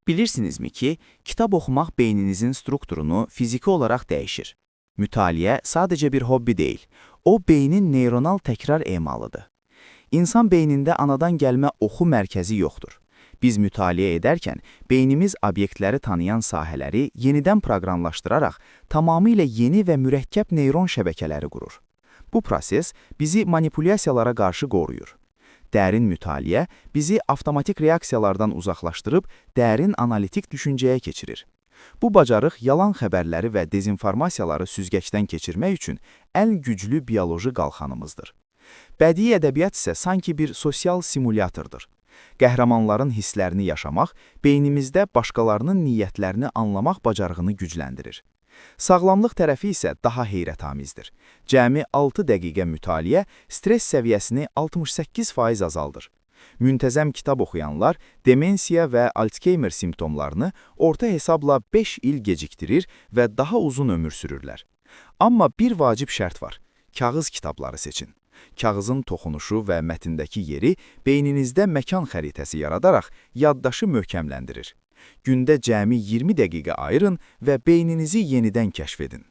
Bilirsinizmi ki, kitab oxumaq beyninizin strukturunu fiziki olaraq dəyişir. Mütaliə sadəcə bir hobbi deyil, o beynin neyronal təkrar emalıdır. İnsan beynində anadan gəlmə oxu mərkəzi yoxdur. Biz mütaliə edərkən beynimiz obyektləri tanıyan sahələri yenidən proqramlaşdıraraq tamamilə yeni və mürəkkəb neyron şəbəkələri qurur. Bu proses bizi manipulyasiyalara qarşı qoruyur. Dərin mütaliə bizi avtomatik reaksiyalardan uzaqlaşdırıb dərin analitik düşüncəyə keçirir. Bu bacarıq yalan xəbərləri və dezinformasiyaları süzgəcdən keçirmək üçün ən güclü bioloji qalxanımızdır. Bədii ədəbiyyat isə sanki bir sosial simulyatordur. Qəhrəmanların hisslərini yaşamaq, beynimizdə başqalarının niyyətlərini anlamaq bacarığını gücləndirir. Sağlamlıq tərəfi isə daha heyrətamizdir. Cəmi 6 dəqiqə mütaliə stres səviyyəsini 68% azaldır. Müntəzəm kitab oxuyanlar demensiya və Alzheimer simptomlarını orta hesabla 5 il gecikdirir və daha uzun ömür sürürlər. Amma bir vacib şərt var: kağız kitabları seçin. Kağızın toxunuşu və mətndəki yeri beyninizdə məkan xəritəsi yaradaraq yaddaşı möhkəmləndirir. Gündə cəmi 20 dəqiqə ayırın və beyninizi yenidən kəşf edin.